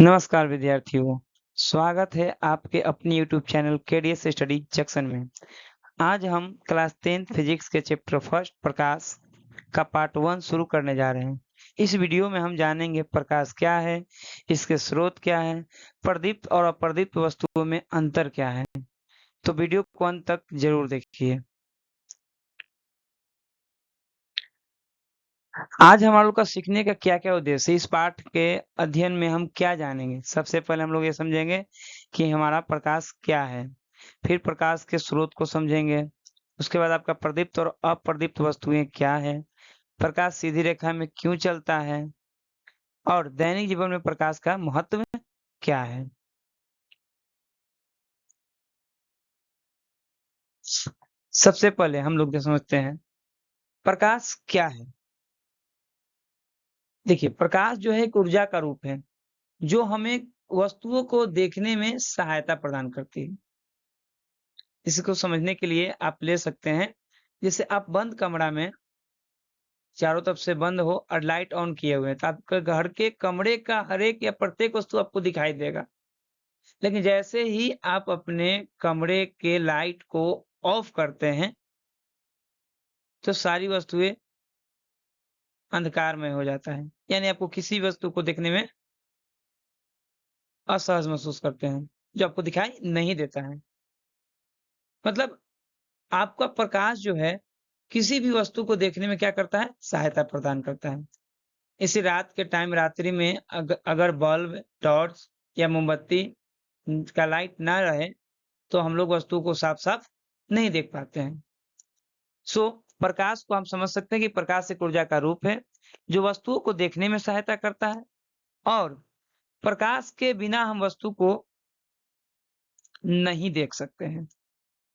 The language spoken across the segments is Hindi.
नमस्कार विद्यार्थियों, स्वागत है आपके अपनी YouTube channel KDS study junction में। आज हम क्लास 10 फिजिक्स के चैप्टर फर्स्ट प्रकाश का पार्ट 1 शुरू करने जा रहे हैं। इस वीडियो में हम जानेंगे प्रकाश क्या है, इसके स्रोत क्या है, प्रदीप्त और अप्रदीप्त वस्तुओं में अंतर क्या है। तो वीडियो को अंत तक जरूर देखिए। आज हम लोग का सीखने का क्या क्या उद्देश्य है, इस पाठ के अध्ययन में हम क्या जानेंगे। सबसे पहले हम लोग ये समझेंगे कि हमारा प्रकाश क्या है, फिर प्रकाश के स्रोत को समझेंगे। उसके बाद आपका प्रदीप्त और अप्रदीप्त वस्तुएं क्या है, प्रकाश सीधी रेखा में क्यों चलता है और दैनिक जीवन में प्रकाश का महत्व क्या है। सबसे पहले हम लोग जो समझते हैं प्रकाश क्या है। देखिए, प्रकाश जो है एक ऊर्जा का रूप है जो हमें वस्तुओं को देखने में सहायता प्रदान करती है। इसको समझने के लिए आप ले सकते हैं, जैसे आप बंद कमरा में चारों तरफ से बंद हो और लाइट ऑन किए हुए हैं, तो आपके घर के कमरे का हर एक या प्रत्येक वस्तु आपको दिखाई देगा। लेकिन जैसे ही आप अपने कमरे के लाइट को ऑफ करते हैं, तो सारी वस्तुएं अंधकारमय हो जाता है। यानी आपको किसी वस्तु को देखने में असहज महसूस करते हैं, जो आपको दिखाई नहीं देता है। मतलब आपका प्रकाश जो है किसी भी वस्तु को देखने में क्या करता है, सहायता प्रदान करता है। इसी रात के टाइम रात्रि में अगर बल्ब, टॉर्च या मोमबत्ती का लाइट ना रहे तो हम लोग वस्तु को साफ-साफ नहीं देख पाते हैं। प्रकाश को हम समझ सकते हैं कि प्रकाश एक ऊर्जा का रूप है जो वस्तुओं को देखने में सहायता करता है, और प्रकाश के बिना हम वस्तु को नहीं देख सकते हैं।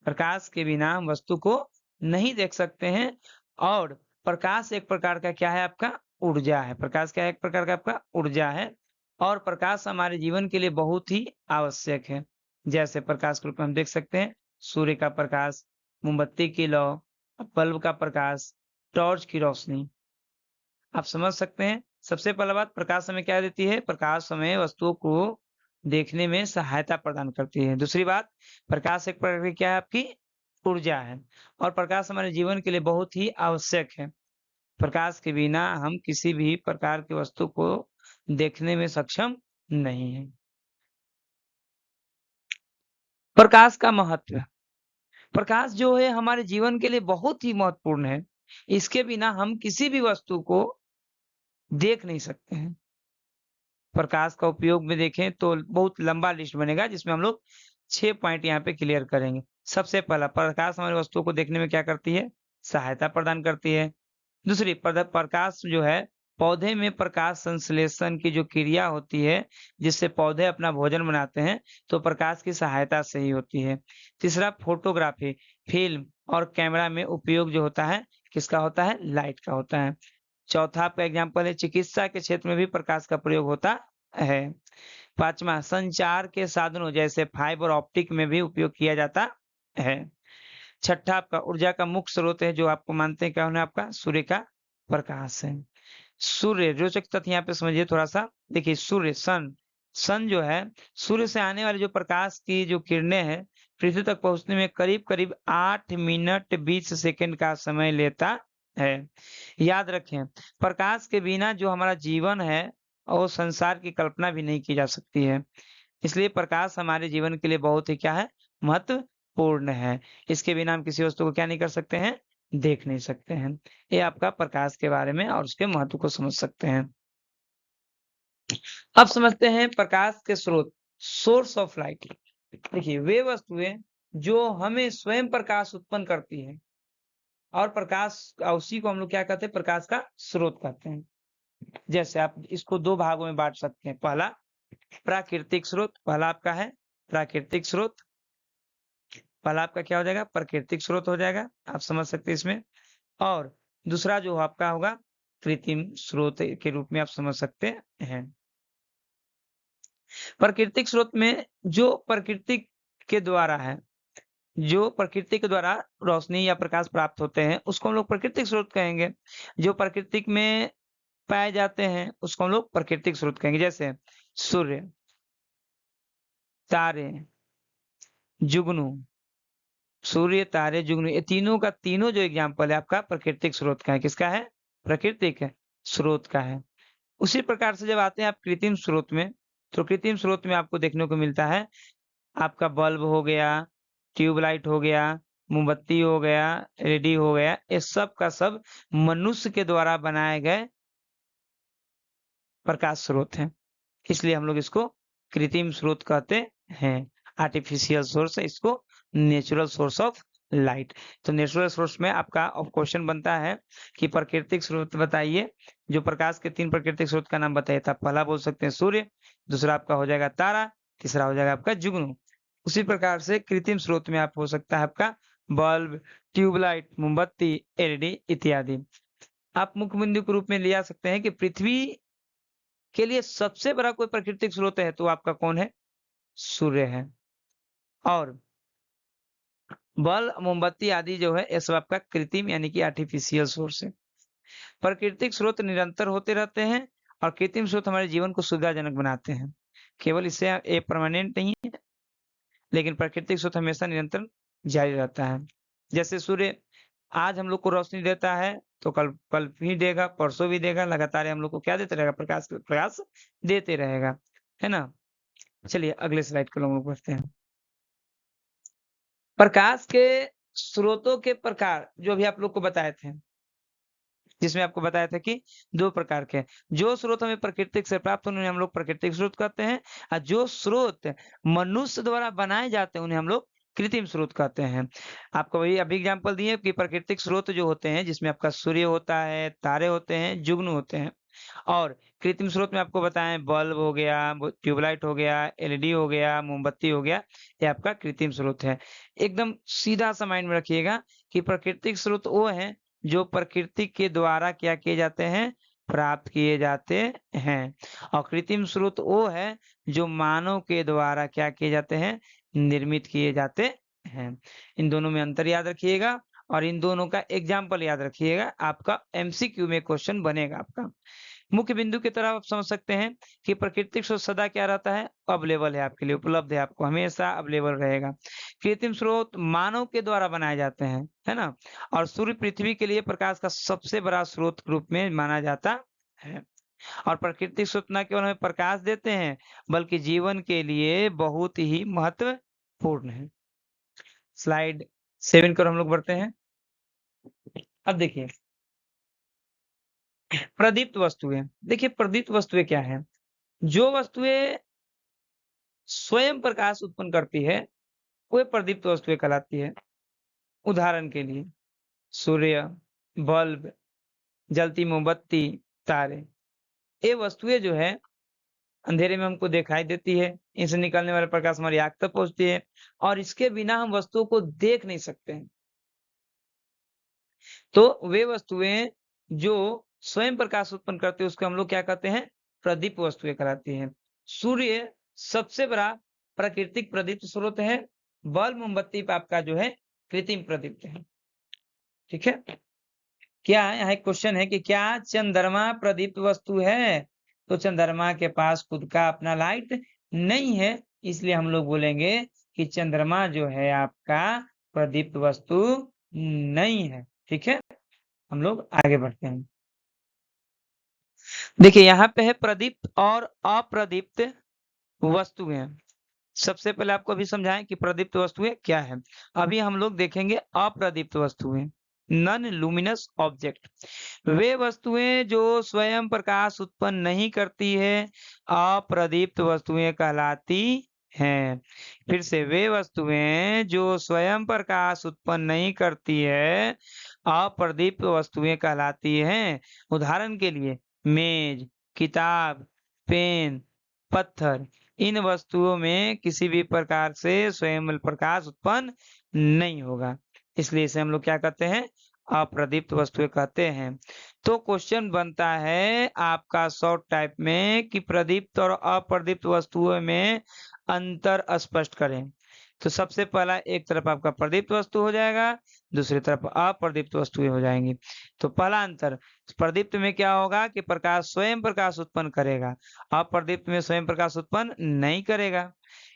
प्रकाश के बिना हम वस्तु को नहीं देख सकते हैं, और प्रकाश एक प्रकार का क्या है, आपका ऊर्जा है। प्रकाश क्या है, एक प्रकार का आपका ऊर्जा है, और प्रकाश हमारे जीवन के लिए बहुत ही आवश्यक है। जैसे प्रकाश के रूप में हम देख सकते हैं सूर्य का प्रकाश, मोमबत्ती की लौ, बल्ब का प्रकाश, टॉर्च की रोशनी। आप समझ सकते हैं। सबसे पहला बात, प्रकाश हमें क्या देती है, प्रकाश हमें वस्तुओं को देखने में सहायता प्रदान करती है। दूसरी बात, प्रकाश एक प्रकार की क्या है, आपकी ऊर्जा है, और प्रकाश हमारे जीवन के लिए बहुत ही आवश्यक है। प्रकाश के बिना हम किसी भी प्रकार की वस्तु को देखने में सक्षम नहीं है। प्रकाश का महत्व, प्रकाश जो है हमारे जीवन के लिए बहुत ही महत्वपूर्ण है। इसके बिना हम किसी भी वस्तु को देख नहीं सकते हैं। प्रकाश का उपयोग में देखें तो बहुत लंबा लिस्ट बनेगा, जिसमें हम लोग 6 पॉइंट यहाँ पे क्लियर करेंगे। सबसे पहला, प्रकाश हमारी वस्तुओं को देखने में क्या करती है, सहायता प्रदान करती है। दूसरी, प्रकाश जो है पौधे में प्रकाश संश्लेषण की जो क्रिया होती है, जिससे पौधे अपना भोजन बनाते हैं, तो प्रकाश की सहायता से ही होती है। तीसरा, फोटोग्राफी, फिल्म और कैमरा में उपयोग जो होता है, किसका होता है, लाइट का होता है। चौथा आपका एग्जाम्पल है, चिकित्सा के क्षेत्र में भी प्रकाश का प्रयोग होता है। पांचवा, संचार के साधनों जैसे फाइबर ऑप्टिक में भी उपयोग किया जाता है। छठा, आपका ऊर्जा का मुख्य स्रोत है जो आपको मानते हैं क्या होना, आपका सूर्य का प्रकाश है। सूर्य, रोचक तथ्य यहाँ पे समझिए थोड़ा सा। देखिए, सूर्य, सन जो है, सूर्य से आने वाली जो प्रकाश की जो किरणें हैं, पृथ्वी तक पहुंचने में करीब करीब 8 मिनट 20 सेकंड का समय लेता है। याद रखें, प्रकाश के बिना जो हमारा जीवन है और संसार की कल्पना भी नहीं की जा सकती है। इसलिए प्रकाश हमारे जीवन के लिए बहुत ही क्या है, महत्वपूर्ण है। इसके बिना हम किसी वस्तु को क्या नहीं कर सकते हैं, देख नहीं सकते हैं। ये आपका प्रकाश के बारे में और उसके महत्व को समझ सकते हैं। अब समझते हैं प्रकाश के स्रोत, सोर्स ऑफ लाइट। देखिए, वे वस्तुएं जो हमें स्वयं प्रकाश उत्पन्न करती हैं, और प्रकाश उसी को हम लोग क्या कहते हैं, प्रकाश का स्रोत कहते हैं। जैसे आप इसको 2 भागों में बांट सकते हैं। पहला, प्राकृतिक स्रोत। पहला आपका है प्राकृतिक स्रोत, पहला आपका क्या हो जाएगा, प्राकृतिक स्रोत हो जाएगा, आप समझ सकते हैं इसमें। और दूसरा जो आपका होगा, कृत्रिम स्रोत के रूप में आप समझ सकते हैं। प्राकृतिक स्रोत में जो प्रकृति के द्वारा है, जो प्रकृति के द्वारा रोशनी या प्रकाश प्राप्त होते हैं, उसको हम लोग प्राकृतिक स्रोत कहेंगे। जो प्राकृतिक में पाए जाते हैं उसको हम लोग प्राकृतिक स्रोत कहेंगे। जैसे सूर्य, तारे, जुगनू, सूर्य, तारे, जुगनू, ये तीनों का तीनों जो एग्जाम्पल है आपका प्राकृतिक स्रोत का है। किसका है? प्राकृतिक स्रोत का है। उसी प्रकार से जब आते हैं आप कृत्रिम स्रोत में, तो कृत्रिम स्रोत में आपको देखने को मिलता है आपका बल्ब हो गया, ट्यूबलाइट हो गया, मोमबत्ती हो गया, रेडी हो गया, ये सब का सब मनुष्य के द्वारा बनाए गए प्रकाश स्रोत हैं। इसलिए हम लोग इसको कृत्रिम स्रोत कहते हैं। आर्टिफिशियल सोर्स है, इसको नेचुरल सोर्स ऑफ लाइट। तो नेचुरल सोर्स में आपका क्वेश्चन बनता है कि प्राकृतिक स्रोत बताइए। जो प्रकाश के 3 प्राकृतिक स्रोत का नाम बताइए, तो आप पहला बोल सकते हैं सूर्य, दूसरा आपका हो जाएगा तारा, तीसरा हो जाएगा आपका जुगनू। उसी प्रकार से कृत्रिम स्रोत में आप हो सकता है आपका बल्ब, ट्यूबलाइट, मोमबत्ती, एलईडी इत्यादि। आप मुख्य बिंदु के रूप में ले आ सकते हैं कि पृथ्वी के लिए सबसे बड़ा कोई प्राकृतिक स्रोत है तो आपका कौन है? सूर्य है। और बल्ब, मोमबत्ती आदि जो है ये सब आपका कृत्रिम यानी कि आर्टिफिशियल सोर्स है। प्राकृतिक स्रोत निरंतर होते रहते हैं और कृत्रिम स्रोत हमारे जीवन को सुविधाजनक बनाते हैं। केवल इससे ये परमानेंट नहीं है, लेकिन प्राकृतिक स्रोत हमेशा निरंतर जारी रहता है। जैसे सूर्य आज हम लोग को रोशनी देता है तो कल कल भी देगा, परसों भी देगा, लगातार हम लोग को क्या देते रहेगा? प्रकाश देते रहेगा, है ना। चलिए अगले स्लाइड को हम लोग बढ़ते हैं। प्रकाश के स्रोतों के प्रकार जो अभी आप लोग को बताए थे, जिसमें आपको बताया था कि 2 प्रकार के, जो स्रोत हमें प्राकृतिक से प्राप्त उन्हें हम लोग प्राकृतिक स्रोत कहते हैं, और जो स्रोत मनुष्य द्वारा बनाए जाते हैं उन्हें हम लोग कृत्रिम स्रोत कहते हैं। आपको वही अभी एग्जाम्पल दिए कि प्राकृतिक स्रोत जो होते हैं जिसमें आपका सूर्य होता है, तारे होते हैं, जुगनू होते हैं। और कृत्रिम स्रोत में आपको बताएं बल्ब हो गया, ट्यूबलाइट हो गया, एलईडी हो गया, मोमबत्ती हो गया, ये आपका कृत्रिम स्रोत है। एकदम सीधा सा माइंड में रखिएगा कि प्राकृतिक स्रोत वो है जो प्रकृति के द्वारा क्या किए जाते हैं? प्राप्त किए जाते हैं। और कृत्रिम स्रोत वो है जो मानव के द्वारा क्या किए जाते हैं? निर्मित किए जाते हैं। इन दोनों में अंतर याद रखिएगा और इन दोनों का एग्जाम्पल याद रखिएगा। आपका एमसीक्यू में क्वेश्चन बनेगा आपका। मुख्य बिंदु की तरह आप समझ सकते हैं कि प्राकृतिक स्रोत सदा क्या रहता है? अवेलेबल है आपके लिए, उपलब्ध है, आपको हमेशा अवेलेबल रहेगा। कृत्रिम स्रोत मानव के द्वारा बनाए जाते हैं, है ना। और सूर्य पृथ्वी के लिए प्रकाश का सबसे बड़ा स्रोत के रूप में माना जाता है। और प्राकृतिक स्रोत न केवल हमें प्रकाश देते हैं बल्कि जीवन के लिए बहुत ही महत्वपूर्ण है। स्लाइड 7 पर हम लोग बढ़ते हैं। अब देखिए प्रदीप्त वस्तुएं। देखिए प्रदीप्त वस्तुएं क्या है? जो वस्तुएं स्वयं प्रकाश उत्पन्न करती है वो प्रदीप्त वस्तुएं कहलाती है। उदाहरण के लिए सूर्य, बल्ब, जलती मोमबत्ती, तारे, ये वस्तुएं जो है अंधेरे में हमको दिखाई देती है, इनसे निकलने वाला प्रकाश हमारी आंख तक पहुंचती है और इसके बिना हम वस्तुओं को देख नहीं सकते हैं। तो वे वस्तुएं जो स्वयं प्रकाश उत्पन्न करते हैं उसको हम लोग क्या कहते हैं? प्रदीप्त वस्तुएं कहलाती हैं। सूर्य सबसे बड़ा प्राकृतिक प्रदीप्त स्रोत है। बल्ब, मोमबत्ती पे आपका जो है कृत्रिम प्रदीप्त है। ठीक है। क्या है यहाँ एक क्वेश्चन है कि क्या चंद्रमा प्रदीप्त वस्तु है? तो चंद्रमा के पास खुद का अपना लाइट नहीं है, इसलिए हम लोग बोलेंगे कि चंद्रमा जो है आपका प्रदीप्त वस्तु नहीं है। ठीक है, हम लोग आगे बढ़ते हैं। देखिए यहाँ पे है प्रदीप्त और अप्रदीप्त वस्तुएं। सबसे पहले आपको अभी समझाएं कि प्रदीप्त वस्तुएं क्या है। अभी हम लोग देखेंगे अप्रदीप्त वस्तुएं, नॉन लुमिनस ऑब्जेक्ट। वे वस्तुएं जो स्वयं प्रकाश उत्पन्न नहीं करती है अप्रदीप्त वस्तुएं कहलाती हैं। फिर से, वे वस्तुएं जो स्वयं प्रकाश उत्पन्न नहीं करती है अप्रदीप्त वस्तुएं कहलाती हैं। उदाहरण के लिए मेज, किताब, पेन, पत्थर, इन वस्तुओं में किसी भी प्रकार से स्वयं प्रकाश उत्पन्न नहीं होगा, इसलिए इसे हम लोग क्या कहते हैं? अप्रदीप्त वस्तुएं कहते हैं। तो क्वेश्चन बनता है आपका शॉर्ट टाइप में कि प्रदीप्त और अप्रदीप्त वस्तुओं में अंतर स्पष्ट करें। तो सबसे पहला एक तरफ आपका प्रदीप्त वस्तु हो जाएगा, दूसरी तरफ अप्रदीप्त वस्तुएं हो जाएंगी। तो पहला अंतर, प्रदीप्त में क्या होगा कि प्रकाश स्वयं प्रकाश उत्पन्न करेगा, अप्रदीप्त में स्वयं प्रकाश उत्पन्न नहीं करेगा।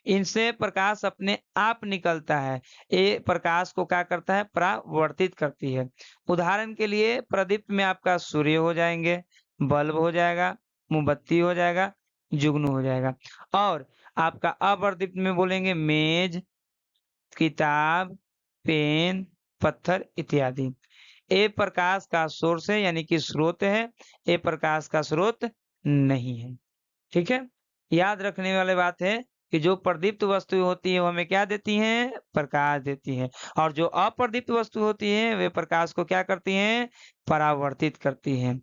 इनसे प्रकाश अपने आप निकलता है, ये प्रकाश को क्या करता है, परावर्तित करती है। उदाहरण के लिए प्रदीप्त में आपका सूर्य हो जाएंगे, बल्ब हो जाएगा, मोमबत्ती हो जाएगा, जुगनू हो जाएगा। और आपका अप्रदीप्त में बोलेंगे मेज, किताब, पेन, पत्थर इत्यादि। ये प्रकाश का सोर्स है, यानी कि स्रोत है, ये प्रकाश का स्रोत नहीं है। ठीक है, याद रखने वाली बात है कि जो प्रदीप्त वस्तु होती है वो हमें क्या देती हैं, प्रकाश देती है, और जो अप्रदीप्त वस्तु होती है वे प्रकाश को क्या करती हैं, परावर्तित करती हैं।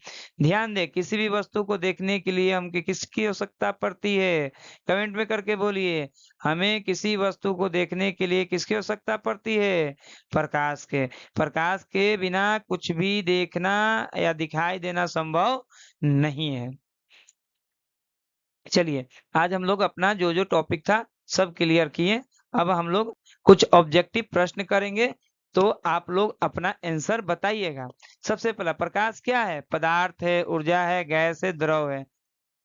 ध्यान दें, किसी भी वस्तु को देखने के लिए हम किसकी आवश्यकता पड़ती है, कमेंट में करके बोलिए, हमें किसी वस्तु को देखने के लिए किसकी आवश्यकता पड़ती है, प्रकाश के। प्रकाश के बिना कुछ भी देखना या दिखाई देना संभव नहीं है। चलिए, आज हम लोग अपना जो टॉपिक था सब क्लियर किए। अब हम लोग कुछ ऑब्जेक्टिव प्रश्न करेंगे, तो आप लोग अपना आंसर बताइएगा। सबसे पहला, प्रकाश क्या है, पदार्थ है, ऊर्जा है, गैस है, द्रव है।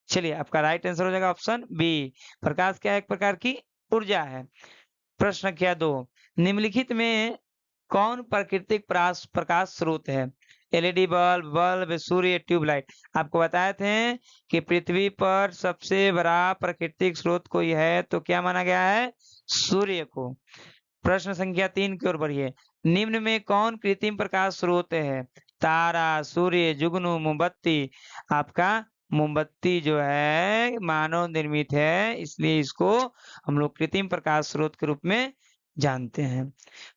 चलिए, आपका राइट आंसर हो जाएगा ऑप्शन बी, प्रकाश क्या है, एक प्रकार की ऊर्जा है। प्रश्न संख्या 2, निम्नलिखित में कौन प्राकृतिक प्रकाश स्रोत है, एलईडी बल्ब, सूर्य, ट्यूबलाइट। आपको बताए थे कि पृथ्वी पर सबसे बड़ा प्राकृतिक स्रोत कोई है तो क्या माना गया है, सूर्य को। प्रश्न संख्या 3 की ओर बढ़िए, निम्न में कौन कृत्रिम प्रकाश स्रोत है, तारा, सूर्य, जुगनू, मोमबत्ती। आपका मोमबत्ती जो है मानव निर्मित है, इसलिए इसको हम लोग कृत्रिम प्रकाश स्रोत के रूप में जानते हैं।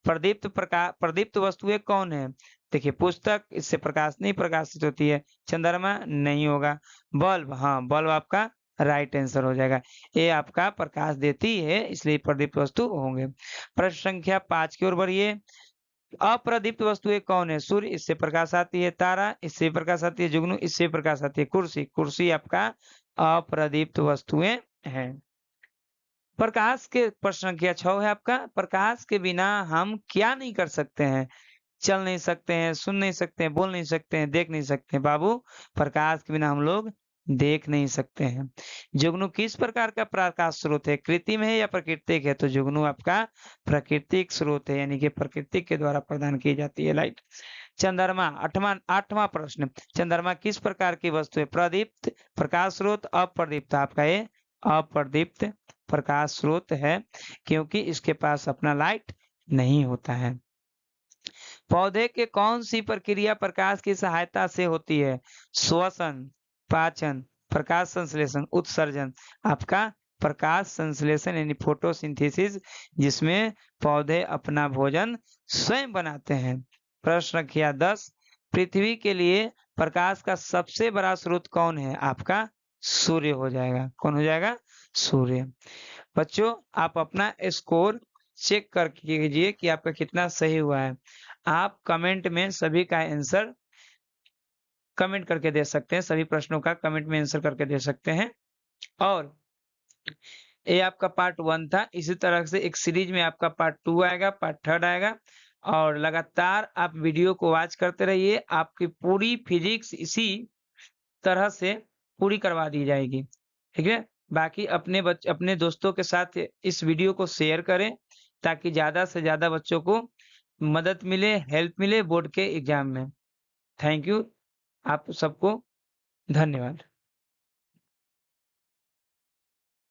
प्रदीप्त वस्तुएं कौन है, देखिए पुस्तक, इससे प्रकाश नहीं प्रकाशित होती है, चंद्रमा नहीं होगा, बल्ब, हाँ बल्ब आपका राइट आंसर हो जाएगा, ये आपका प्रकाश देती है इसलिए प्रदीप्त वस्तु होंगे। प्रश्न संख्या 5 की ओर बढ़िए, अप्रदीप्त वस्तुएं कौन है, सूर्य, इससे प्रकाश आती है, तारा, इससे प्रकाश आती है, जुगनू, इससे प्रकाश आती है, कुर्सी आपका अप्रदीप्त वस्तुएं हैं। प्रकाश के प्रश्न संख्या 6 है आपका, प्रकाश के बिना हम क्या नहीं कर सकते हैं, चल नहीं सकते हैं, सुन नहीं सकते हैं, बोल नहीं सकते हैं, देख नहीं सकते हैं। बाबू, प्रकाश के बिना हम लोग देख नहीं सकते हैं। जुगनू किस प्रकार का प्रकाश स्रोत है, कृत्रिम है या प्राकृतिक है, तो जुगनू आपका प्राकृतिक स्रोत है, यानी कि प्रकृति के द्वारा प्रदान की जाती है लाइट। चंद्रमा, आठवां प्रश्न, चंद्रमा किस प्रकार की वस्तु है, प्रदीप्त प्रकाश स्रोत, अप्रदीप्त। आपका ये अप्रदीप्त प्रकाश स्रोत है, क्योंकि इसके पास अपना लाइट नहीं होता है। पौधे के कौन सी प्रक्रिया प्रकाश की सहायता से होती है, श्वसन, पाचन, प्रकाश संश्लेषण, उत्सर्जन। आपका प्रकाश संश्लेषण यानी फोटोसिंथेसिस, जिसमें पौधे अपना भोजन स्वयं बनाते हैं। प्रश्न संख्या 10, पृथ्वी के लिए प्रकाश का सबसे बड़ा स्रोत कौन है, आपका सूर्य हो जाएगा। कौन हो जाएगा, सूर्य। बच्चों, आप अपना स्कोर चेक कर कीजिए कि आपका कितना सही हुआ है। आप कमेंट में सभी का आंसर कमेंट करके दे सकते हैं, सभी प्रश्नों का कमेंट में आंसर करके दे सकते हैं। और ये आपका पार्ट 1 था, इसी तरह से एक सीरीज में आपका पार्ट 2 आएगा, पार्ट 3 आएगा, और लगातार आप वीडियो को वॉच करते रहिए। आपकी पूरी फिजिक्स इसी तरह से पूरी करवा दी जाएगी, ठीक है। बाकी अपने दोस्तों के साथ इस वीडियो को शेयर करें, ताकि ज़्यादा से ज़्यादा बच्चों को मदद मिले, हेल्प मिले बोर्ड के एग्जाम में। थैंक यू, आप सबको धन्यवाद।